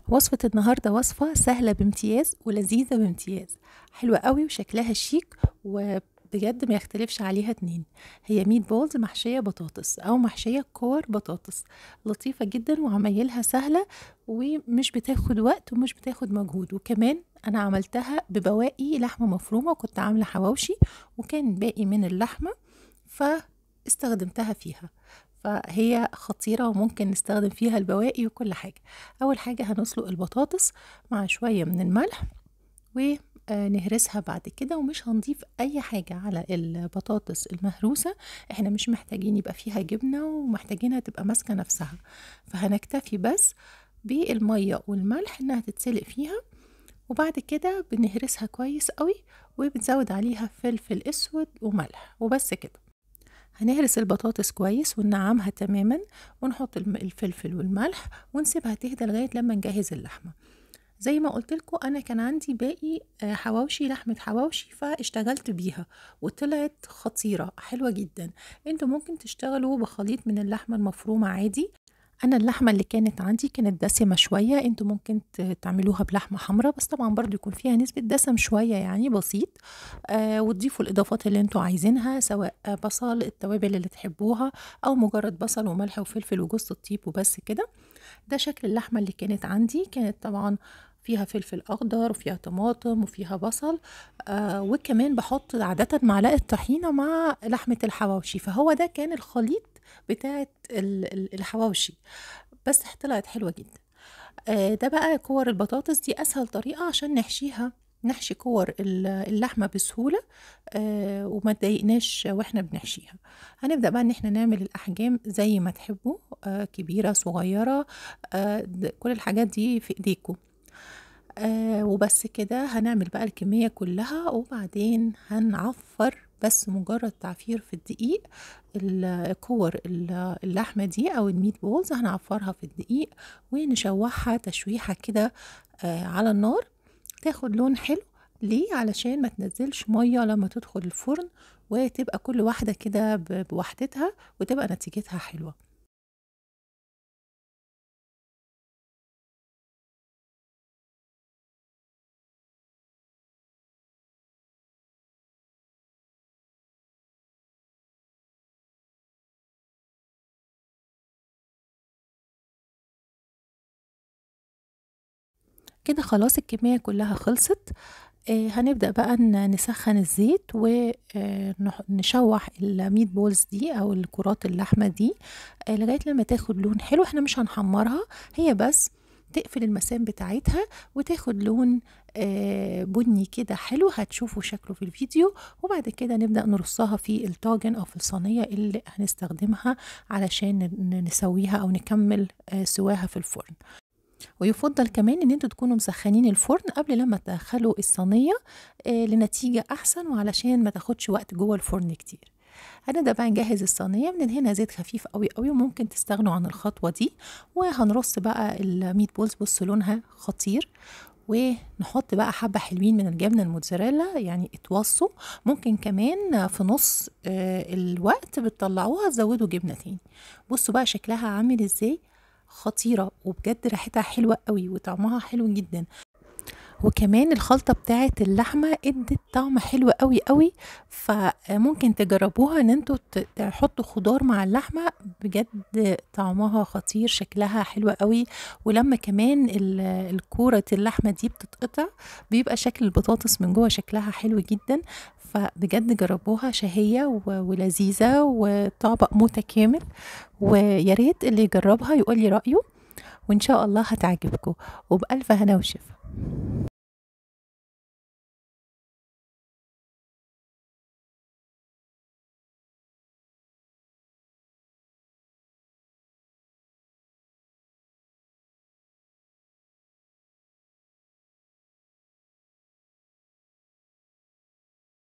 وصفة النهاردة وصفة سهلة بامتياز ولذيذة بامتياز، حلوة قوي وشكلها شيك وبجد ما يختلفش عليها اتنين. هي ميت بولز محشية بطاطس أو محشية كور بطاطس، لطيفة جدا وعمايلها سهلة ومش بتاخد وقت ومش بتاخد مجهود. وكمان أنا عملتها ببواقي لحمة مفرومة، وكنت عاملة حواوشي وكان باقي من اللحمة فاستخدمتها فيها. فهي خطيرة وممكن نستخدم فيها البواقي وكل حاجة. أول حاجة هنسلق البطاطس مع شوية من الملح ونهرسها بعد كده، ومش هنضيف أي حاجة على البطاطس المهروسة. احنا مش محتاجين يبقى فيها جبنة ومحتاجينها تبقى ماسكة نفسها، فهنكتفي بس بالمية والملح انها تتسلق فيها. وبعد كده بنهرسها كويس قوي وبنزود عليها فلفل اسود وملح وبس كده. هنهرس البطاطس كويس وننعمها تماما ونحط الفلفل والملح ونسيبها تهدى لغاية لما نجهز اللحمة. زي ما قلت لكم انا كان عندي باقي حواوشي، لحمة حواوشي، فاشتغلت بيها وطلعت خطيرة حلوة جدا. انتوا ممكن تشتغلوا بخليط من اللحمة المفرومة عادي. انا اللحمه اللي كانت عندي كانت دسمه شويه، انتوا ممكن تعملوها بلحمه حمراء بس طبعا برضو يكون فيها نسبه دسم شويه يعني بسيط. وتضيفوا الاضافات اللي انتوا عايزينها، سواء بصل، التوابل اللي تحبوها، او مجرد بصل وملح وفلفل وجوز الطيب وبس كده. ده شكل اللحمه اللي كانت عندي، كانت طبعا فيها فلفل اخضر وفيها طماطم وفيها بصل. وكمان بحط عاده معلقه طحينه مع لحمه الحواوشي، فهو ده كان الخليط بتاعه الحواوشي. بس طلعت حلوة جدا. ده بقى كور البطاطس دي أسهل طريقة عشان نحشيها، نحشي كور اللحمة بسهولة وما تضايقناش واحنا بنحشيها. هنبدأ بقى ان احنا نعمل الأحجام زي ما تحبوا، كبيرة صغيرة، كل الحاجات دي في ايديكم. وبس كده هنعمل بقى الكمية كلها وبعدين هنعفر، بس مجرد تعفير في الدقيق كور اللحمة دي أو الميت بولز هنعفرها في الدقيق ونشوحها تشويحة كده على النار، تاخد لون حلو. ليه؟ علشان ما تنزلش مية لما تدخل الفرن، وتبقى كل واحدة كده بوحدتها وتبقى نتيجتها حلوة. كده خلاص الكمية كلها خلصت. هنبدأ بقى نسخن الزيت ونشوح الميت بولز دي أو الكرات اللحمة دي لغاية لما تاخد لون حلو. احنا مش هنحمرها، هي بس تقفل المسام بتاعتها وتاخد لون بني كده حلو، هتشوفوا شكله في الفيديو. وبعد كده نبدأ نرصها في الطاجن أو في الصينية اللي هنستخدمها علشان نسويها أو نكمل سواها في الفرن. ويفضل كمان ان انتوا تكونوا مسخنين الفرن قبل لما تدخلوا الصينيه لنتيجه احسن وعلشان ما تاخدش وقت جوه الفرن كتير. هنبدا بقى نجهز الصينيه، بندهنها زيت خفيف قوي قوي وممكن تستغنوا عن الخطوه دي. وهنرص بقى الميت بولز، بص لونها خطير. ونحط بقى حبه حلوين من الجبنه الموتزاريلا يعني اتوصوا. ممكن كمان في نص الوقت بتطلعوها تزودوا جبنه تاني. بصوا بقى شكلها عامل ازاي، خطيرة وبجد ريحتها حلوة قوي وطعمها حلو جدا. وكمان الخلطة بتاعة اللحمة ادت طعم حلو قوي قوي، فممكن تجربوها ان انتوا تحطوا خضار مع اللحمة، بجد طعمها خطير، شكلها حلو قوي. ولما كمان الكورة اللحمة دي بتتقطع بيبقى شكل البطاطس من جوه شكلها حلو جدا. فبجد جربوها، شهية ولذيذة وطبق متكامل. وياريت اللي يجربها يقول لي رأيه، وإن شاء الله هتعجبكم. وبألف هنا وشفا.